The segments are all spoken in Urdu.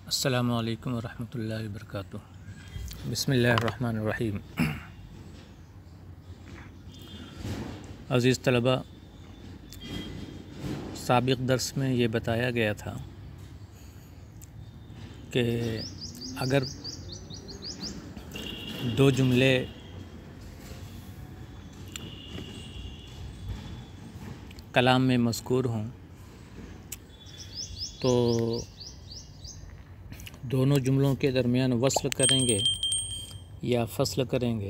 السلام علیکم ورحمۃ اللہ وبرکاتہ۔ بسم اللہ الرحمن الرحیم۔ عزیز طلبہ، سابق درس میں یہ بتایا گیا تھا کہ اگر دو جملے کلام میں مذکور ہوں تو دونوں جملوں کے درمیان وصل کریں گے یا فصل کریں گے،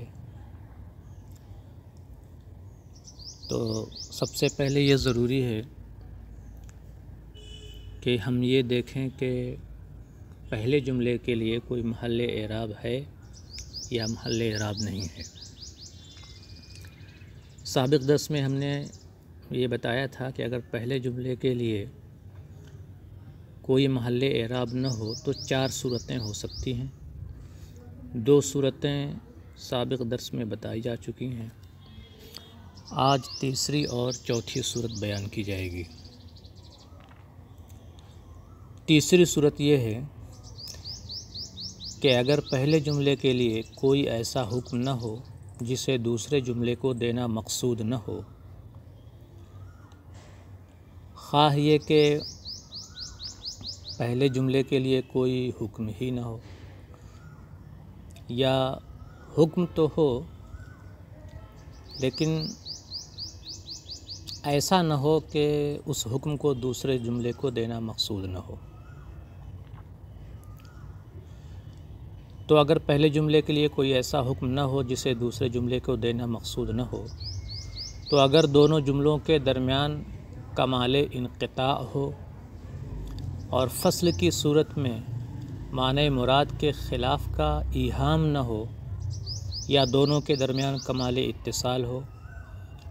تو سب سے پہلے یہ ضروری ہے کہ ہم یہ دیکھیں کہ پہلے جملے کے لیے کوئی محل اعراب ہے یا محل اعراب نہیں ہے۔ سابق درس میں ہم نے یہ بتایا تھا کہ اگر پہلے جملے کے لیے کوئی محل اعراب نہ ہو تو 4 صورتیں ہو سکتی ہیں۔ 2 صورتیں سابق درس میں بتائی جا چکی ہیں، آج تیسری اور چوتھی صورت بیان کی جائے گی۔ تیسری صورت یہ ہے کہ اگر پہلے جملے کے لیے کوئی ایسا حکم نہ ہو جسے دوسرے جملے کو دینا مقصود نہ ہو، خواہ یہ کہ پہلے جملے کے لیے کوئی حکم ہی نہ ہو یا حکم تو ہو لیکن ایسا نہ ہو کہ اس حکم کو دوسرے جملے کو دینا مقصود نہ ہو۔ تو اگر پہلے جملے کے لیے کوئی ایسا حکم نہ ہو جسے دوسرے جملے کو دینا مقصود نہ ہو، تو اگر دونوں جملوں کے درمیان کمال انقطاع ہو اور فصل کی صورت میں معنی مراد کے خلاف کا ایہام نہ ہو، یا دونوں کے درمیان کمال اتصال ہو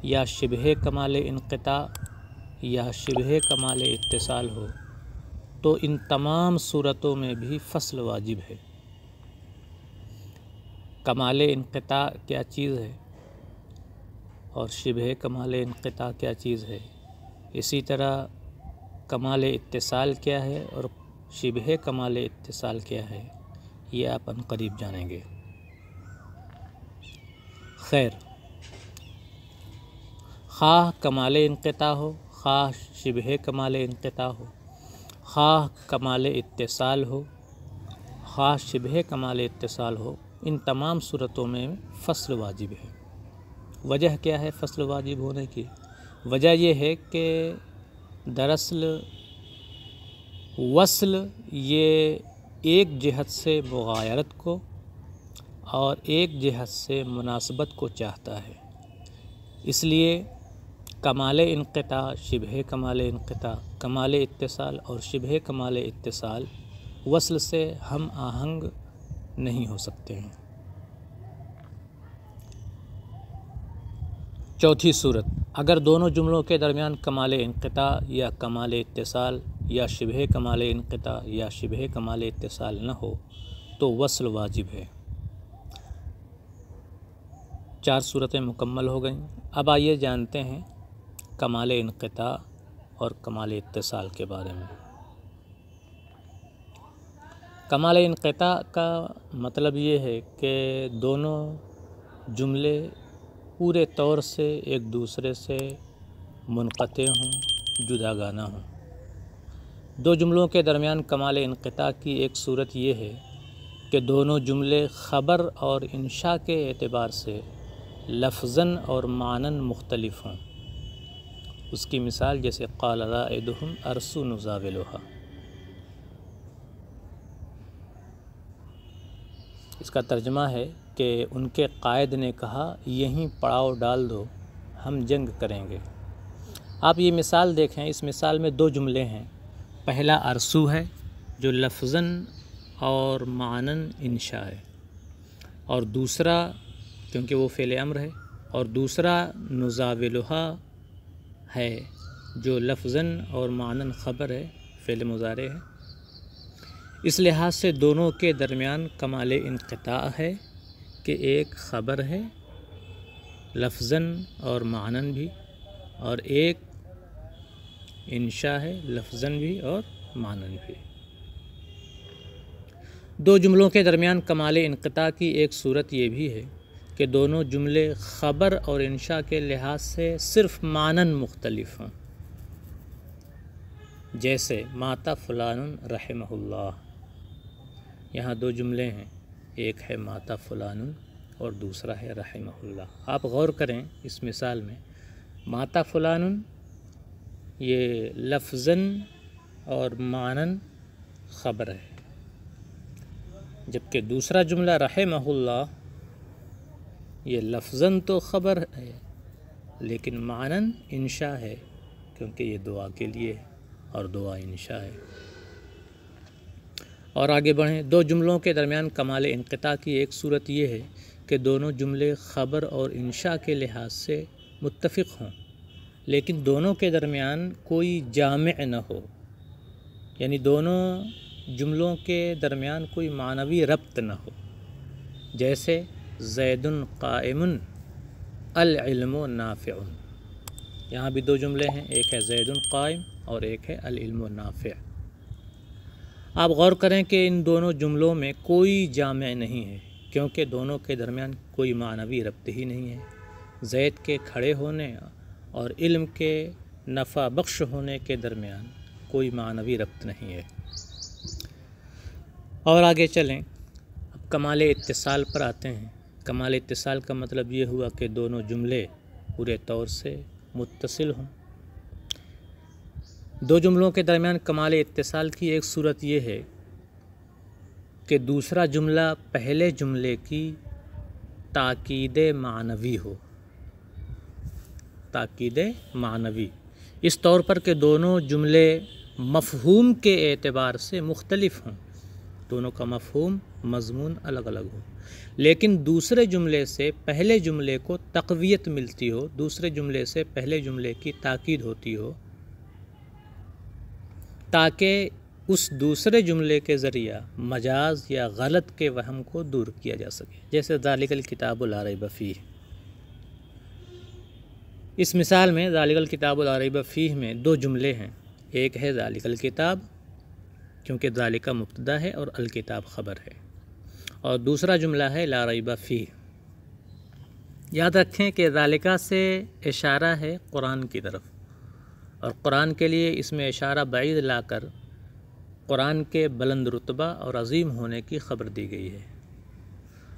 یا شبہ کمال انقطاع یا شبہ کمال اتصال ہو، تو ان تمام صورتوں میں بھی فصل واجب ہے۔ کمال انقطاع کیا چیز ہے اور شبہ کمال انقطاع کیا چیز ہے، اسی طرح کمال اتصال کیا ہے اور شبہ کمال اتصال کیا ہے، یہ آپ ان قریب جانیں گے۔ خیر، خواہ کمال انقطاع ہو، خواہ شبہ کمال انقطاع ہو، خواہ کمال اتصال ہو، خواہ شبہ کمال اتصال ہو، ان تمام صورتوں میں فصل واجب ہے۔ وجہ کیا ہے فصل واجب ہونے کی؟ وجہ یہ ہے کہ دراصل وصل یہ ایک جہت سے مغایرت کو اور ایک جہت سے مناسبت کو چاہتا ہے، اس لیے کمال انقطاع، شبہ کمال انقطاع، کمال اتصال اور شبہ کمال اتصال وصل سے ہم آہنگ نہیں ہو سکتے ہیں۔ چوتھی صورت، اگر دونوں جملوں کے درمیان کمال انقطاع یا کمال اتصال یا شبہ کمال انقطاع یا شبہ کمال اتصال نہ ہو تو وصل واجب ہے۔ 4 صورتیں مکمل ہو گئیں۔ اب آئیے جانتے ہیں کمال انقطاع اور کمال اتصال کے بارے میں۔ کمال انقطاع کا مطلب یہ ہے کہ دونوں جملے پورے طور سے ایک دوسرے سے منقطع ہوں، جداگانہ ہوں۔ 2 جملوں کے درمیان کمال انقطاع کی ایک صورت یہ ہے کہ دونوں جملے خبر اور انشاء کے اعتبار سے لفظاً اور معناً مختلف ہوں۔ اس کی مثال جیسے قال رائدہم ارسو نزاولھا، اس کا ترجمہ ہے کہ ان کے قائد نے کہا یہیں پڑاؤ ڈال دو، ہم جنگ کریں گے۔ آپ یہ مثال دیکھیں، اس مثال میں 2 جملے ہیں۔ پہلا ارسو ہے جو لفظاً اور معناً انشاء ہے، اور دوسرا کیونکہ وہ فعل امر ہے، اور دوسرا نزاولھا ہے جو لفظاً اور معناً خبر ہے، فعل مضارع ہے۔ اس لحاظ سے دونوں کے درمیان کمال انقطاع ہے کہ ایک خبر ہے لفظاً اور معناً بھی، اور ایک انشاء ہے لفظاً بھی اور معناً بھی۔ دو جملوں کے درمیان کمال انقطاع کی ایک صورت یہ بھی ہے کہ دونوں جملے خبر اور انشاء کے لحاظ سے صرف معنن مختلف ہوں، جیسے ماتا فلان رحمہ اللہ۔ یہاں دو جملے ہیں، ایک ہے ماتا فلان اور دوسرا ہے رحمہ اللہ۔ آپ غور کریں اس مثال میں، ماتا فلان یہ لفظاً اور معنن خبر ہے، جبکہ دوسرا جملہ رحمہ اللہ یہ لفظاً تو خبر ہے لیکن معنن انشاء ہے، کیونکہ یہ دعا کے لیے ہے اور دعا انشاء ہے۔ اور آگے بڑھیں، دو جملوں کے درمیان کمال انقطاع کی ایک صورت یہ ہے کہ دونوں جملے خبر اور انشاء کے لحاظ سے متفق ہوں لیکن دونوں کے درمیان کوئی جامع نہ ہو، یعنی دونوں جملوں کے درمیان کوئی معنوی ربط نہ ہو، جیسے زید قائم العلم نافع۔ یہاں بھی دو جملے ہیں، ایک ہے زید قائم اور ایک ہے العلم نافع۔ آپ غور کریں کہ ان دونوں جملوں میں کوئی جامع نہیں ہے، کیونکہ دونوں کے درمیان کوئی معنوی ربط ہی نہیں ہے۔ زید کے کھڑے ہونے اور علم کے نفع بخش ہونے کے درمیان کوئی معنوی ربط نہیں ہے۔ اور آگے چلیں، اب کمال اتصال پر آتے ہیں۔ کمال اتصال کا مطلب یہ ہوا کہ دونوں جملے پورے طور سے متصل ہوں۔ دو جملوں کے درمیان کمال اتصال کی ایک صورت یہ ہے کہ دوسرا جملہ پہلے جملے کی تاکید معنوی ہو، تاکید معنوی، اس طور پر کہ دونوں جملے مفہوم کے اعتبار سے مختلف ہوں، دونوں کا مفہوم مضمون الگ الگ ہو، لیکن دوسرے جملے سے پہلے جملے کو تقویت ملتی ہو، دوسرے جملے سے پہلے جملے کی تاکید ہوتی ہو، تاکہ اس دوسرے جملے کے ذریعہ مجاز یا غلط کے وہم کو دور کیا جا سکے، جیسے ذالک الکتاب لا ریب فیہ۔ اس مثال میں ذالک الکتاب لا ریب فیہ میں دو جملے ہیں، ایک ہے ذالک الکتاب، کیونکہ ذالک مبتدا ہے اور الکتاب خبر ہے، اور دوسرا جملہ ہے لا ریب فیہ۔ یاد رکھیں کہ ذالک سے اشارہ ہے قرآن کی طرف، اور قرآن کے لیے اس میں اشارہ بعید لا کر قرآن کے بلند رتبہ اور عظیم ہونے کی خبر دی گئی ہے،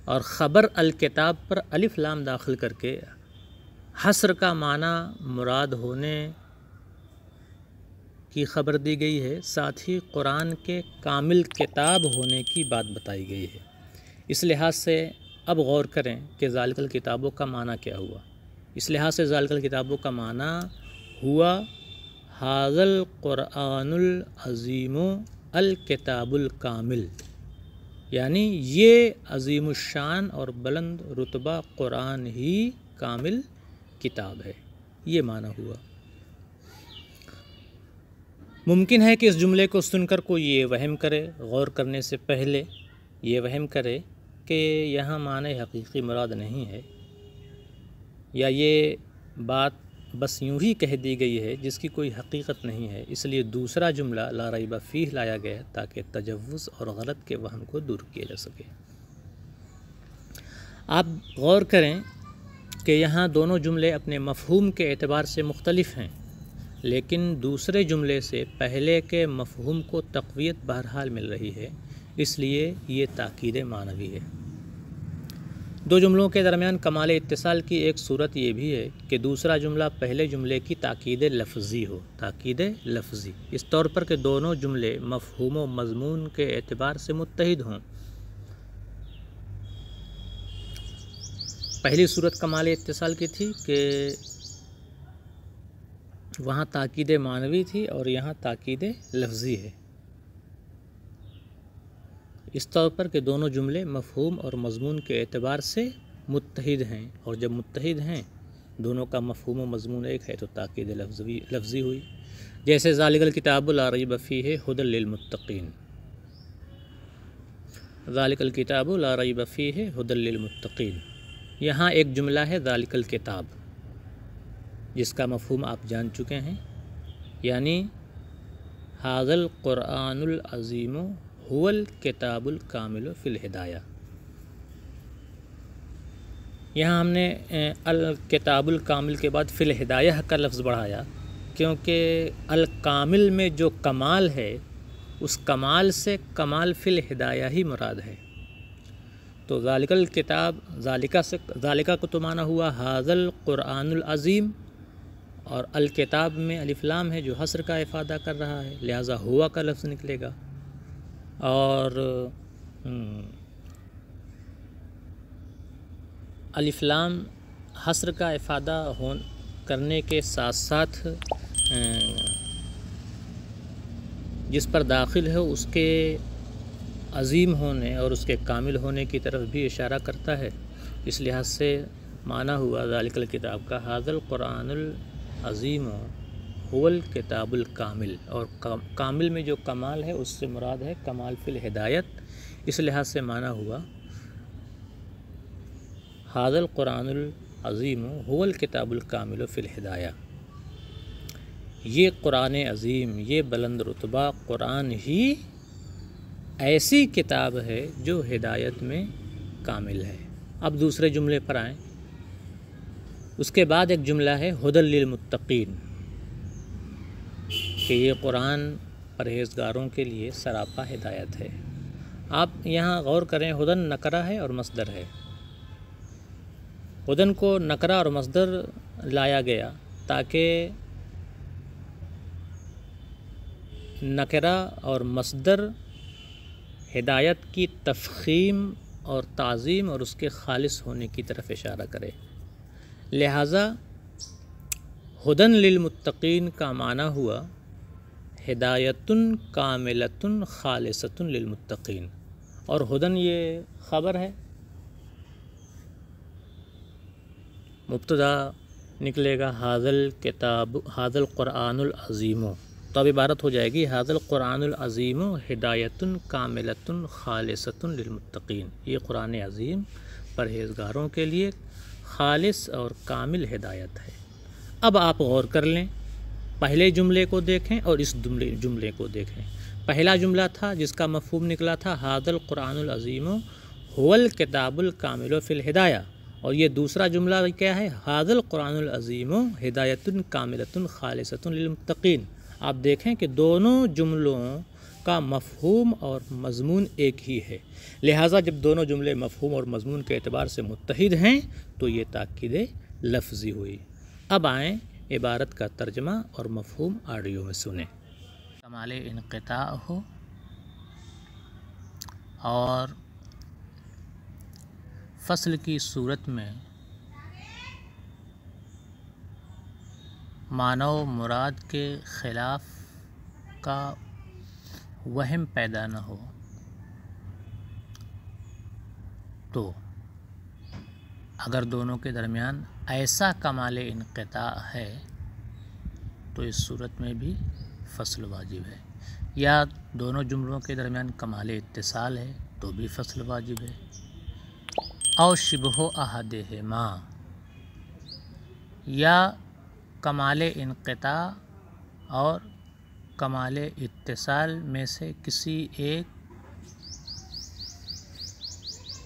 اور خبر الکتاب پر الف لام داخل کر کے حصر کا معنی مراد ہونے کی خبر دی گئی ہے، ساتھ ہی قرآن کے کامل کتاب ہونے کی بات بتائی گئی ہے۔ اس لحاظ سے اب غور کریں کہ ذالک الکتابوں کا معنی کیا ہوا۔ اس لحاظ سے ذالک الکتابوں کا معنی ہوا ھذا القرآن العظیم الکتاب الکامل، یعنی یہ عظیم الشان اور بلند رتبہ قرآن ہی کامل کتاب ہے، یہ معنی ہوا۔ ممکن ہے کہ اس جملے کو سن کر کوئی یہ وہم کرے، غور کرنے سے پہلے یہ وہم کرے کہ یہاں معنی حقیقی مراد نہیں ہے، یا یہ بات بس یوں ہی کہہ دی گئی ہے جس کی کوئی حقیقت نہیں ہے، اس لیے دوسرا جملہ لا ریب فیہ لایا گیا تاکہ تجوز اور غلط کے وہم کو دور کیا جا سکے۔ آپ غور کریں کہ یہاں دونوں جملے اپنے مفہوم کے اعتبار سے مختلف ہیں، لیکن دوسرے جملے سے پہلے کے مفہوم کو تقویت بہرحال مل رہی ہے، اس لیے یہ تاکید معنوی ہے۔ دو جملوں کے درمیان کمال اتصال کی ایک صورت یہ بھی ہے کہ دوسرا جملہ پہلے جملے کی تاکید لفظی ہو، تاکید لفظی، اس طور پر کہ دونوں جملے مفہوم و مضمون کے اعتبار سے متحد ہوں۔ پہلی صورت کمال اتصال کی تھی کہ وہاں تاکید معنوی تھی اور یہاں تاکید لفظی ہے، اس طور پر کہ دونوں جملے مفہوم اور مضمون کے اعتبار سے متحد ہیں، اور جب متحد ہیں دونوں کا مفہوم و مضمون ایک ہے تو تاکید لفظی ہوئی، جیسے ذالک الکتاب لا ریب فیہ ھدی للمتقین۔ ذالک الکتاب لا ریب فیہ ھدی للمتقین، یہاں ایک جملہ ہے ذالک الکتاب جس کا مفہوم آپ جان چکے ہیں، یعنی ھذا القرآن العظیم هو الکتاب الکامل فی الہدایہ۔ یہاں ہم نے الکتاب الکامل کے بعد فی الہدایہ کا لفظ بڑھایا کیونکہ الکامل میں جو کمال ہے اس کمال سے کمال فی الہدایہ ہی مراد ہے۔ تو ذالک الکتاب، ذالکہ کو تو معنی ہوا ھذا القرآن العظیم، اور الکتاب میں الف لام ہے جو حصر کا افادہ کر رہا ہے، لہذا ہوا کا لفظ نکلے گا۔ اور الف لام حصر کا افادہ کرنے کے ساتھ ساتھ جس پر داخل ہے اس کے عظیم ہونے اور اس کے کامل ہونے کی طرف بھی اشارہ کرتا ہے، اس لحاظ سے معنی ہوا ذالک الکتاب کا ھذا القرآن العظیم هو الکتاب الکامل، اور کامل میں جو کمال ہے اس سے مراد ہے کمال فی الہدایت، اس لحاظ سے معنی ہوا ھذا القرآن العظیم هو الکتاب الکامل فی الہدایہ۔ یہ قرآن عظیم، یہ بلند رتبہ قرآن ہی ایسی کتاب ہے جو ہدایت میں کامل ہے۔ اب دوسرے جملے پر آئیں۔ اس کے بعد ایک جملہ ہے ھدی للمتقین، کہ یہ قرآن پرہیزگاروں کے لیے سراپا ہدایت ہے۔ آپ یہاں غور کریں، ھدی نکرہ ہے اور مصدر ہے۔ ھدی کو نکرہ اور مصدر لایا گیا تاکہ نکرہ اور مصدر ہدایت کی تفخیم اور تعظیم اور اس کے خالص ہونے کی طرف اشارہ کرے، لہٰذا ھدی للمتقین کا معنی ہوا ہدایت کاملۃ خالصۃ للمتقین، اور ھدی یہ خبر ہے، مبتدا نکلے گا ھذا الکتاب ھذا القرآن العظیم، تو اب عبارت ہو جائے گی ھذا القرآن العظیم ہدایت کاملۃ خالصۃ للمتقین، یہ قرآن عظیم پرہیزگاروں کے لیے خالص اور کامل ہدایت ہے۔ اب آپ غور کر لیں، پہلے جملے کو دیکھیں اور اس جملے کو دیکھیں۔ پہلا جملہ تھا جس کا مفہوم نکلا تھا ھذا القرآن العظیم ھو الکتاب الکامل فی الہدایہ، اور یہ دوسرا جملہ کیا ہے؟ ھذا القرآن العظیم ہدایت کاملۃ خالصۃ للمتقین۔ آپ دیکھیں کہ دونوں جملوں کا مفہوم اور مضمون ایک ہی ہے، لہٰذا جب دونوں جملے مفہوم اور مضمون کے اعتبار سے متحد ہیں تو یہ تاکید لفظی ہوئی۔ اب آئیں عبارت کا ترجمہ اور مفہوم آڈیو میں سنیں۔ کمال انقطاع ہو اور فصل کی صورت میں معنی و مراد کے خلاف کا وہم پیدا نہ ہو، تو اگر دونوں کے درمیان ایسا کمال انقطاع ہے تو اس صورت میں بھی فصل واجب ہے، یا دونوں جملوں کے درمیان کمال اتصال ہے تو بھی فصل واجب ہے۔ او شبہ احدہما، یا کمال انقطاع اور کمال اتصال میں سے کسی ایک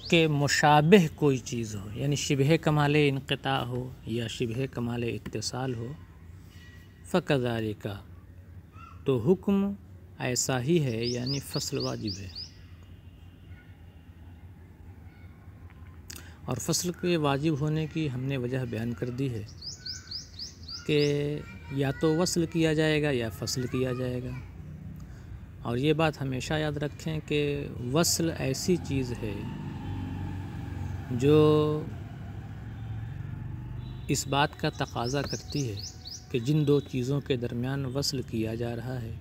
کے مشابہ کوئی چیز ہو، یعنی شبہ کمال انقطاع ہو یا شبہ کمال اتصال ہو، فکذالک، تو حکم ایسا ہی ہے، یعنی فصل واجب ہے۔ اور فصل کے واجب ہونے کی ہم نے وجہ بیان کر دی ہے کہ یا تو وصل کیا جائے گا یا فصل کیا جائے گا، اور یہ بات ہمیشہ یاد رکھیں کہ وصل ایسی چیز ہے جو اس بات کا تقاضا کرتی ہے کہ جن دو چیزوں کے درمیان وصل کیا جا رہا ہے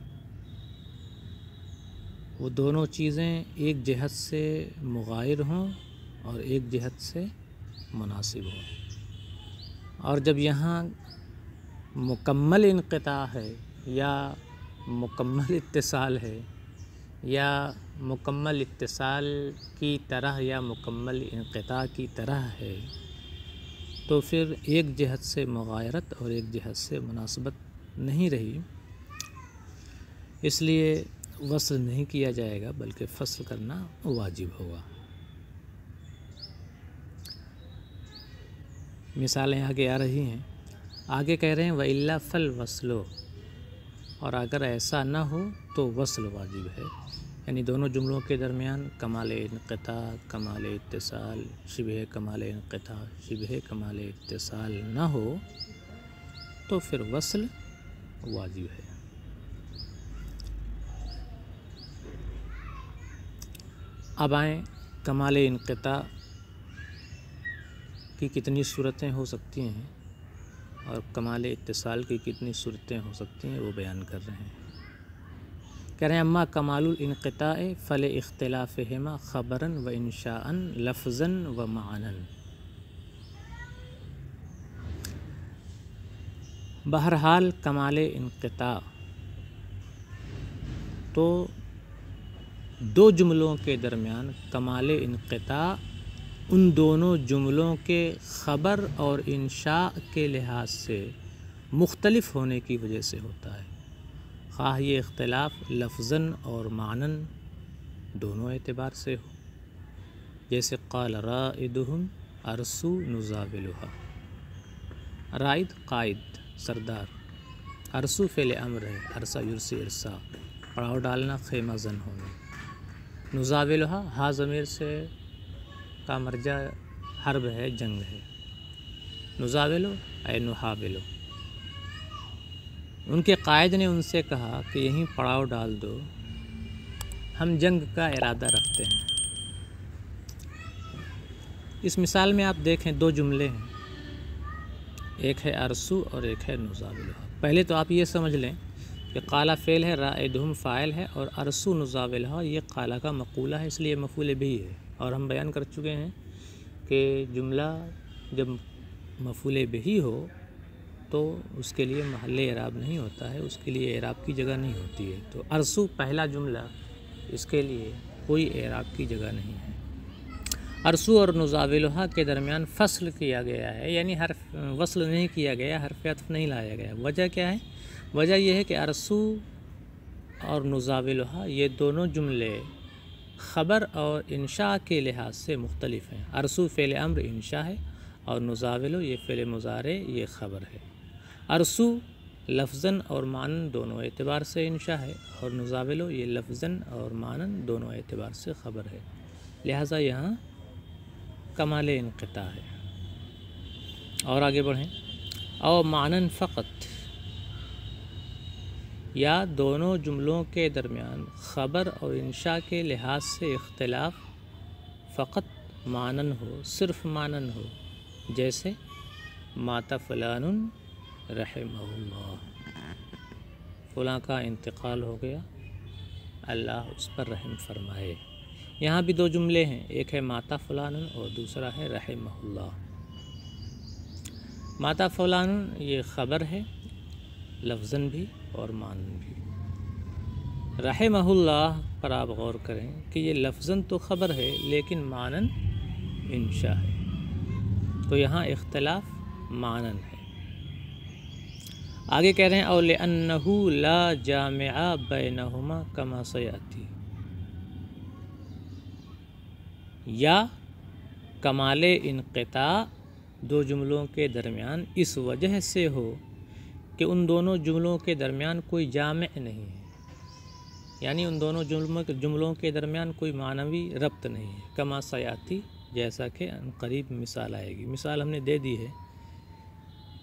وہ دونوں چیزیں ایک جہت سے مغایر ہوں اور ایک جہت سے مناسب ہوں، اور جب یہاں مکمل انقطاع ہے یا مکمل اتصال ہے یا مکمل اتصال کی طرح یا مکمل انقطاع کی طرح ہے، تو پھر ایک جہت سے مغایرت اور ایک جہت سے مناسبت نہیں رہی، اس لیے وصل نہیں کیا جائے گا بلکہ فصل کرنا واجب ہوگا۔ مثالیں آگے آ رہی ہیں، آگے کہہ رہے ہیں وَإِلَّا فَالْوَصْلُ، اور اگر ایسا نہ ہو تو وصل واجب ہے، یعنی دونوں جملوں کے درمیان کمال انقطاع، کمال اتصال، شبہ کمال انقطاع، شبہ کمال اتصال نہ ہو تو پھر وصل واجب ہے۔ اب آئیں کمال انقطاع کی کتنی صورتیں ہو سکتی ہیں اور کمال اتصال کی کتنی صورتیں ہو سکتی ہیں وہ بیان کر رہے ہیں۔ کہہ رہے ہیں اما کمال الانقطاع فلاختلافہما خبرا و انشاء لفظا و معنی۔ بہرحال کمال انقطاع تو دو جملوں کے درمیان کمال انقطاع ان دونوں جملوں کے خبر اور انشاء کے لحاظ سے مختلف ہونے کی وجہ سے ہوتا ہے، خواہ یہ اختلاف لفظاً اور معناً دونوں اعتبار سے ہو، جیسے قال رائدہم ارسو نزاولھا، رائد قائد سردار، ارسو فعل امر ہے، ارسا یرسی ارسا پڑاؤ ڈالنا، خیمہ زن ہونا، نزاولھا ہا ضمیر سے کا مرجع حرب ہے، جنگ ہے، نزاولو اے نحاولو۔ ان کے قائد نے ان سے کہا کہ یہیں پڑاؤ ڈال دو، ہم جنگ کا ارادہ رکھتے ہیں۔ اس مثال میں آپ دیکھیں دو جملے ہیں، ایک ہے ارسو اور ایک ہے نزاولھا۔ پہلے تو آپ یہ سمجھ لیں کہ قالا فعل ہے، رائدہم فاعل ہے اور ارسو نزاولھا یہ قالا کا مقولہ ہے، اس لیے مفعول بھی ہے، اور ہم بیان کر چکے ہیں کہ جملہ جب مفعول بھی ہو تو اس کے لیے محل اعراب نہیں ہوتا ہے، اس کے لیے اعراب کی جگہ نہیں ہوتی ہے۔ تو ارسو پہلا جملہ، اس کے لیے کوئی اعراب کی جگہ نہیں ہے۔ ارسو اور نزاولھا کے درمیان فصل کیا گیا ہے، یعنی حرف وصل نہیں کیا گیا، حرف عطف نہیں لایا گیا۔ وجہ کیا ہے؟ وجہ یہ ہے کہ ارسو اور نزاولھا یہ دونوں جملے خبر اور انشاء کے لحاظ سے مختلف ہیں۔ ارسو فعل امر انشاء ہے اور نزاولو یہ فعل مضارع یہ خبر ہے۔ ارسو لفظاً اور معناً دونوں اعتبار سے انشاء ہے اور نزاولو یہ لفظاً اور معناً دونوں اعتبار سے خبر ہے، لہٰذا یہاں کمال انقطاع ہے۔ اور آگے بڑھیں، او معناً فقط، یا دونوں جملوں کے درمیان خبر اور انشاء کے لحاظ سے اختلاف فقط معنن ہو، صرف معنن ہو، جیسے مات فلان رحمہ اللہ، فلاں کا انتقال ہو گیا، اللہ اس پر رحم فرمائے۔ یہاں بھی دو جملے ہیں، ایک ہے مات فلان اور دوسرا ہے رحمہ اللہ۔ مات فلان یہ خبر ہے لفظاً بھی اور معنن بھی۔ رحمہ اللہ پر آپ غور کریں کہ یہ لفظاً تو خبر ہے لیکن معنن انشاء ہے، تو یہاں اختلاف معنن ہے۔ آگے کہہ رہے ہیں اور لِأَنَّهُ لَا جَامِعَ بَيْنَهُمَا كَمَا سَيَأْتِي، یا کمال انقطاع دو جملوں کے درمیان اس وجہ سے ہو کہ ان دونوں جملوں کے درمیان کوئی جامع نہیں ہے، یعنی ان دونوں جملوں کے درمیان کوئی معنوی ربط نہیں ہے۔ کما سیاتی، جیسا کہ قریب مثال آئے گی۔ مثال ہم نے دے دی ہے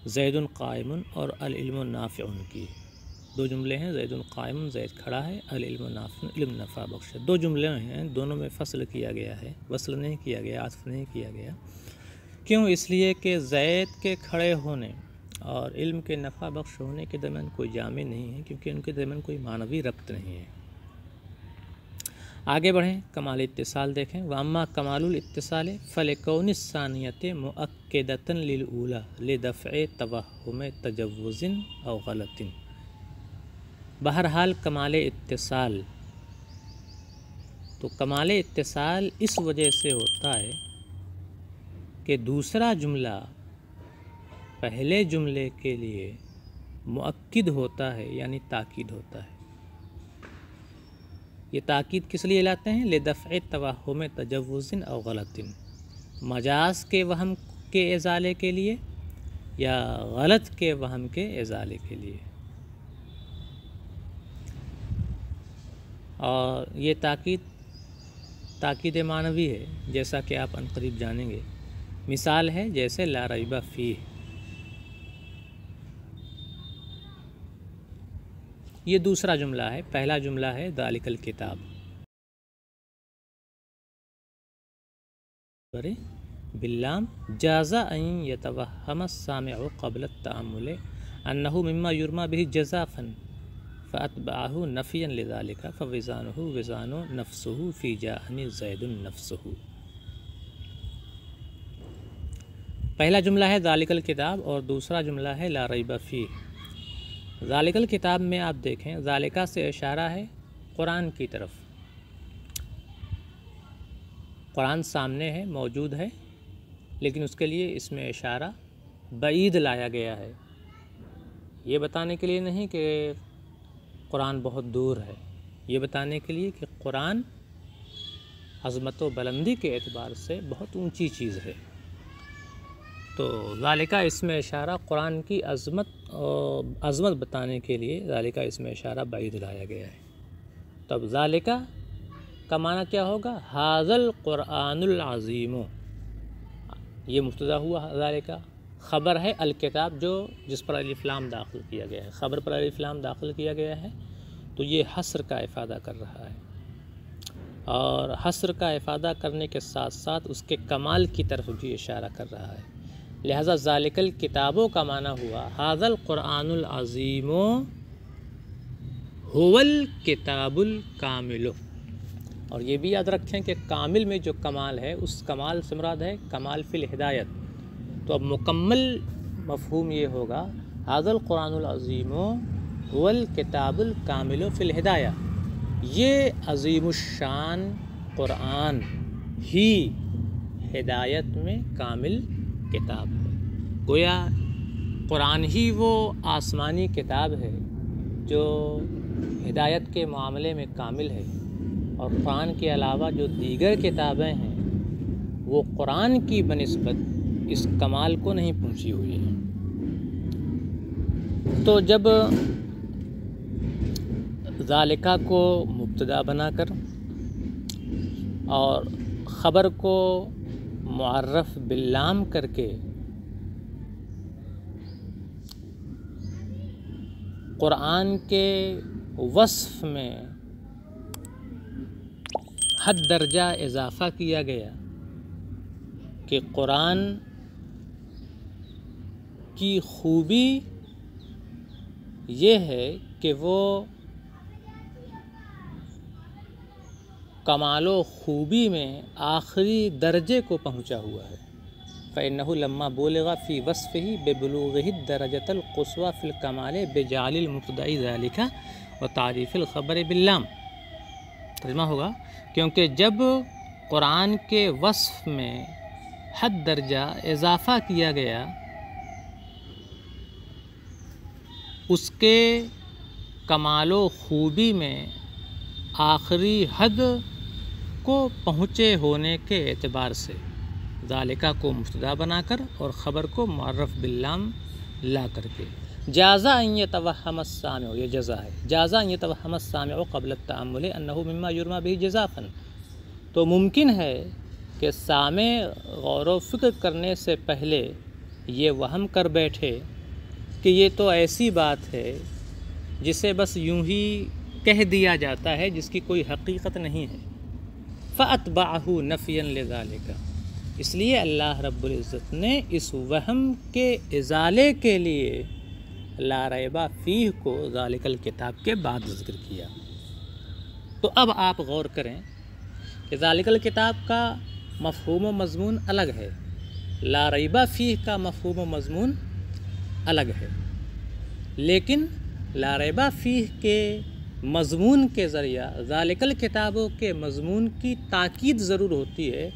زید قائم اور العلم نافع کی، دو جملے ہیں، زید قائم زید کھڑا ہے، العلم نافع علم نفع بخش، دو جملے ہیں، دونوں میں فصل کیا گیا ہے، وصل نہیں کیا گیا، عطف نہیں کیا گیا۔ کیوں؟ اس لیے کہ زید کے کھڑے ہونے اور علم کے نفع بخش ہونے کے درمیان کوئی جامع نہیں ہے، کیونکہ ان کے درمیان کوئی معنوی ربط نہیں ہے۔ آگے بڑھیں، کمال اتصال دیکھیں۔ وَأَمَّا كَمَالُ الْاِتِّصَالِ فَلِكَوْنِ الثَّانِيَةِ مُؤَكِّدَةً لِلْأُولَى لِدَفْعِ تَوَہُّمِ تَجَوُّزٍ أَوْ غَلَطٍ۔ بہرحال کمال اتصال تو کمال اتصال اس وجہ سے ہوتا ہے کہ دوسرا جملہ پہلے جملے کے لیے مؤکد ہوتا ہے، یعنی تاکید ہوتا ہے۔ یہ تاکید کس لیے لاتے ہیں؟ لدفع توہم تجوز او غلط، مجاز کے وہم کے ازالے کے لیے یا غلط کے وہم کے ازالے کے لیے۔ اور یہ تاکید معنوی ہے، جیسا کہ آپ عنقریب جانیں گے۔ مثال ہے جیسے لا ریب فیہ، یہ دوسرا جملہ ہے۔ پہلا جملہ ہے ذالک الکتاب، باللام جاز ان یتوہم السامع قبل التأمل انہ مما یرمی بہ جزافا فاتبعہ نفیا لذالک فوزانہ وزان نفسہ فی جاءنی زید نفسہ۔ پہلا جملہ ہے ذالک الکتاب اور دوسرا جملہ ہے لا ریب فیہ۔ ذالک الکتاب میں آپ دیکھیں ذالکہ سے اشارہ ہے قرآن کی طرف۔ قرآن سامنے ہے، موجود ہے، لیکن اس کے لیے اس میں اشارہ بعید لایا گیا ہے، یہ بتانے کے لیے نہیں کہ قرآن بہت دور ہے، یہ بتانے کے لیے کہ قرآن عظمت و بلندی کے اعتبار سے بہت اونچی چیز ہے۔ تو ذالکہ اس میں اشارہ قرآن کی عظمت بتانے کے لیے ذالکہ اس میں اشارہ بعید لایا گیا ہے۔ تب ذالکہ کا معنی کیا ہوگا؟ ھذا القرآن العظیم، یہ مبتدا ہوا ذالکہ، خبر ہے الکتاب جس پر الف لام داخل کیا گیا ہے، خبر پر الف لام داخل کیا گیا ہے تو یہ حصر کا افادہ کر رہا ہے، اور حصر کا افادہ کرنے کے ساتھ ساتھ اس کے کمال کی طرف بھی اشارہ کر رہا ہے۔ لہذا ذالک الکتابوں کا معنی ہوا ھذا القرآن العظیم ھو الکتاب الکامل۔ اور یہ بھی یاد رکھیں کہ کامل میں جو کمال ہے اس کمال سے مراد ہے کمال فی الہدایت، تو اب مکمل مفہوم یہ ہوگا ھذا القرآن العظیم ھو الکتاب الکامل فی الہدایہ، یہ عظیم الشان قرآن ہی ہدایت میں کامل کتاب ہے۔ گویا قرآن ہی وہ آسمانی کتاب ہے جو ہدایت کے معاملے میں کامل ہے، اور قرآن کے علاوہ جو دیگر کتابیں ہیں وہ قرآن کی بنسبت اس کمال کو نہیں پہنچی ہوئی ہیں۔ تو جب ذالکہ کو مبتدا بنا کر اور خبر کو معرف باللام کر کے قرآن کے وصف میں حد درجہ اضافہ کیا گیا کہ قرآن کی خوبی یہ ہے کہ وہ کمال و خوبی میں آخری درجے کو پہنچا ہوا ہے۔ فإنه لما بولغ في وصفه ببلوغه الدرجة القصوى في الكمال بجعل المبتدأ ذلك وتعریف الخبر باللام۔ ترجمہ ہوگا کیونکہ جب قرآن کے وصف میں حد درجہ اضافہ کیا گیا اس کے کمال و خوبی میں آخری حد کو پہنچے ہونے کے اعتبار سے ذالکہ کو مبتدا بنا کر اور خبر کو معرف باللام لا کر کے جازا ان یتوہم السامع، یہ جزا ہے، جازا ان یتوہم السامع قبل التأمل انہ مما یرمی بہ جزافا، تو ممکن ہے کہ سامع غور و فکر کرنے سے پہلے یہ وہم کر بیٹھے کہ یہ تو ایسی بات ہے جسے بس یوں ہی کہہ دیا جاتا ہے، جس کی کوئی حقیقت نہیں ہے۔ فَأَتْبَعَهُ نَفْيًا لِذَلِكَ، اس لیے اللہ رب العزت نے اس وہم کے ازالے کے لیے لا ریب فیہ کو ذالک الکتاب کے بعد ذکر کیا۔ تو اب آپ غور کریں کہ ذالک الکتاب کا مفہوم و مضمون الگ ہے، لا ریب فیہ کا مفہوم و مضمون الگ ہے، لیکن لا ریب فیہ کے مضمون کے ذریعہ ذالک الکتابوں کے مضمون کی تاکید ضرور ہوتی ہے،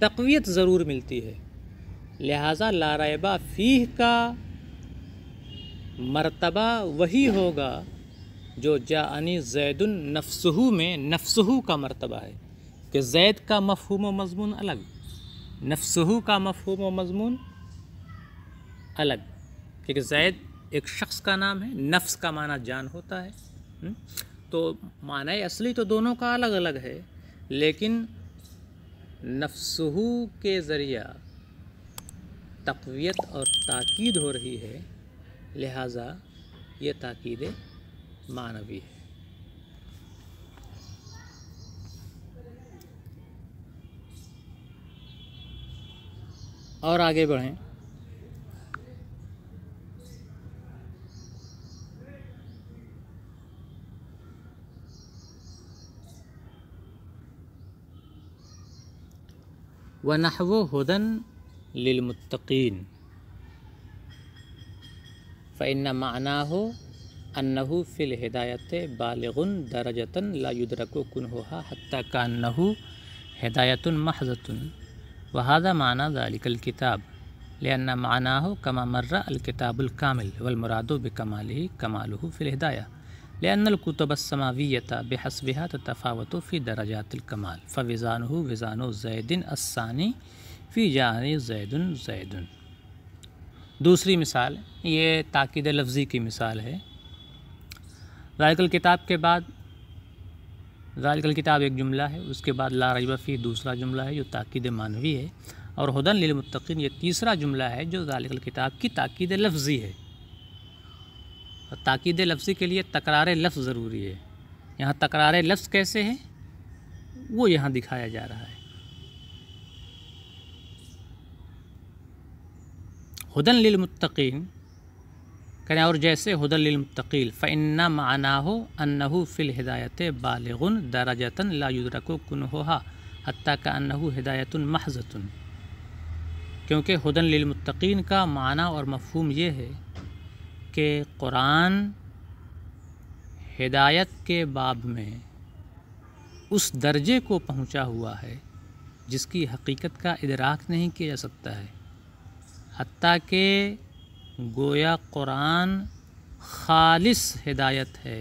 تقویت ضرور ملتی ہے۔ لہٰذا لا ریب فیہ کا مرتبہ وہی ہوگا جو جاءنی زید نفسہو میں نفسہو کا مرتبہ ہے کہ زید کا مفہوم و مضمون الگ، نفسہو کا مفہوم و مضمون الگ، کیونکہ زید ایک شخص کا نام ہے، نفس کا معنی جان ہوتا ہے، تو معنی اصلی تو دونوں کا الگ الگ ہے، لیکن نفسہو کے ذریعہ تقویت اور تاکید ہو رہی ہے، لہٰذا یہ تاکید معنوی ہے۔ اور آگے بڑھیں، وَنَحْوُ هُدًى لِلْمُتَّقِينَ فَإِنَّ مَعْنَاهُ أَنَّهُ فِي الْهِدَايَةِ بَالِغٌ دَرَجَةً لَا يُدْرَكُ كُنْهُهَا حَتَّى كَأَنَّهُ هِدَايَةٌ مَحْضَةٌ وَهَذَا مَعْنَى ذَلِكَ الْكِتَابِ لِأَنَّ مَعْنَاهُ كَمَا مَرَّ الْكِتَابُ الْكَامِلُ وَالْمُرَادُ بِكَمَالِهِ كَمَالُهُ فِي الْهِدَايَةِ لأن الكتب السماوية بحسبها تتفاوت في درجات الكمال فوزانه وزان زید الثانی فی جاءنی زید زید۔ دوسری مثال یہ تاکید لفظی کی مثال ہے۔ ذالک الکتاب کے بعد ذالک الکتاب ایک جملہ ہے، اس کے بعد لا ریب فیہ دوسرا جملہ ہے جو تاکید معنوی ہے، اور ھدی للمتقین یہ تیسرا جملہ ہے جو ذالک الکتاب کی تاکید لفظی ہے۔ اور تاکید لفظی کے لیے تکرار لفظ ضروری ہے۔ یہاں تکرار لفظ کیسے ہے وہ یہاں دکھایا جا رہا ہے۔ ھدی للمتقین کہنا، اور جیسے ھدی للمتقین فإن معناه أنه في الهداية بالغ درجة لا يدرك كنهها حتى كأنه هداية محضة، کیونکہ ھدی للمتقین کا معنی اور مفہوم یہ ہے کہ قرآن ہدایت کے باب میں اس درجے کو پہنچا ہوا ہے جس کی حقیقت کا ادراک نہیں کیا جا سکتا ہے، حتیٰ کہ گویا قرآن خالص ہدایت ہے،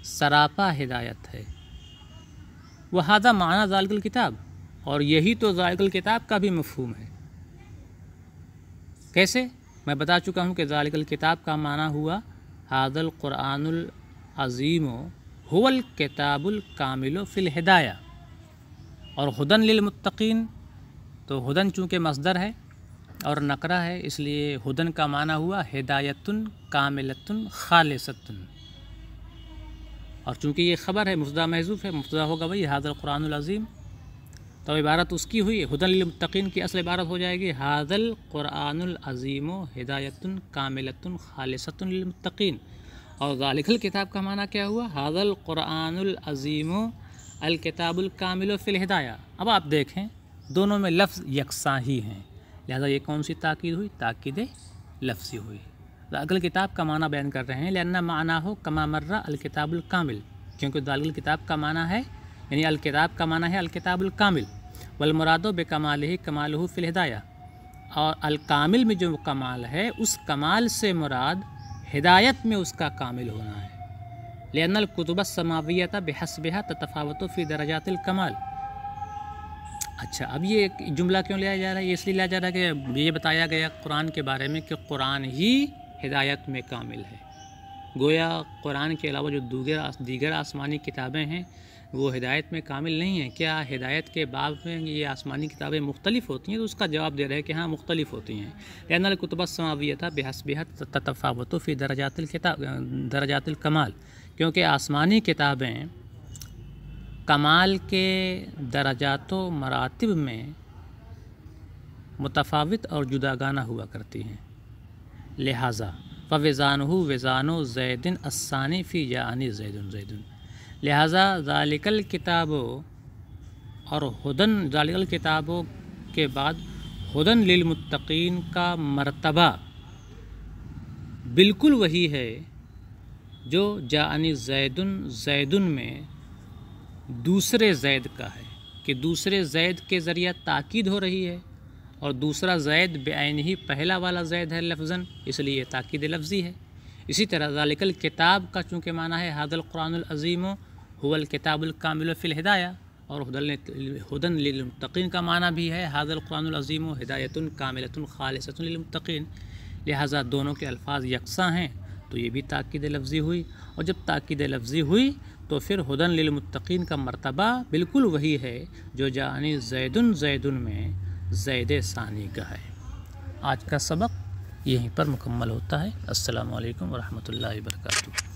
سراپا ہدایت ہے۔ وَهَذَا معنی ذَلِكَ الکتاب، اور یہی تو ذَلِكَ الکتاب کا بھی مفہوم ہے۔ کیسے؟ میں بتا چکا ہوں کہ ذالک الکتاب کا معنی ہوا ھذا القرآن العظیم هو الکتاب الکامل فی الہدایہ، اور ھدی للمتقین تو ھدی چونکہ مصدر ہے اور نکرہ ہے، اس لیے ھدی کا معنی ہوا ہدایت کاملۃ خالصۃ، اور چونکہ یہ خبر ہے مبتدا محذوف ہے، مبتدا ہوگا وہی ھذا القرآن العظیم، تو عبارت اس کی ہوئی ھدی للمتقین کی اصل عبارت ہو جائے گی ھذا القرآن العظیم ہدایۃ کاملۃ خالصۃ للمتقین، اور ذالک الکتاب کا معنی کیا ہوا ھذا القرآن العظیم الکتاب الکامل فی الہدایہ۔ اب آپ دیکھیں دونوں میں لفظ یکساں ہی ہیں، لہذا یہ کون سی تاکید ہوئی؟ تاکید لفظی ہوئی۔ ذالک الکتاب کا معنی بیان کر رہے ہیں لأن معناہ کما مر الکتاب الکامل، کیونکہ ذالک الکتاب کا معنی ہے یعنی الکتاب کا معنی ہے الکتاب الکامل، والمراد بکمالہ کمالہ فی الہدایہ، اور الکامل میں جو کمال ہے اس کمال سے مراد ہدایت میں اس کا کامل ہونا ہے۔ لأن الکتب السماویۃ بحسبها تتفاوت فی درجات الکمال۔ اچھا، اب یہ جملہ کیوں لیا جا رہا ہے؟ یہ اس لیے لیا جا رہا ہے کہ یہ بتایا گیا قرآن کے بارے میں کہ قرآن ہی ہدایت میں کامل ہے، گویا قرآن کے علاوہ جو دیگر آسمانی کتابیں ہیں وہ ہدایت میں کامل نہیں ہیں۔ کیا ہدایت کے باب میں یہ آسمانی کتابیں مختلف ہوتی ہیں؟ تو اس کا جواب دے رہے ہیں کہ ہاں مختلف ہوتی ہیں۔ لأن الکتب السماویۃ بحسبها تتفاوت فی درجات الکمال، کیونکہ آسمانی کتابیں کمال کے درجات و مراتب میں متفاوت اور جداگانہ ہوا کرتی ہیں، لہٰذا فوزانہ وزان زید الثانی فی جاءنی زید زید، لہٰذا ذالک الکتاب اور ذالک الکتاب کے بعد ھدی للمتقین کا مرتبہ بالکل وہی ہے جو جاءنی زید زید میں دوسرے زید کا ہے، کہ دوسرے زید کے ذریعہ تاکید ہو رہی ہے، اور دوسرا زید بعینہ ہی پہلا والا زید ہے لفظاً، اس لیے یہ تاکید لفظی ہے۔ اسی طرح ذالک الکتاب کا چونکہ معنی ہے ھذا القرآن العظیم هو الکتاب الکامل فی الہدایہ، اور ہدن للمتقین کا معنی بھی ہے ھذا القرآن العظیم ہدایۃ کاملۃ خالصۃ للمتقین، لہٰذا دونوں کے الفاظ یکساں ہیں تو یہ بھی تاکید لفظی ہوئی، اور جب تاکید لفظی ہوئی تو پھر ہدن للمتقین کا مرتبہ بالکل وہی ہے جو جانی زید میں زید ثانی کا ہے۔ آج کا سبق یہیں پر مکمل ہوتا ہے۔ السلام علیکم ورحمۃ اللہ وبرکاتہ۔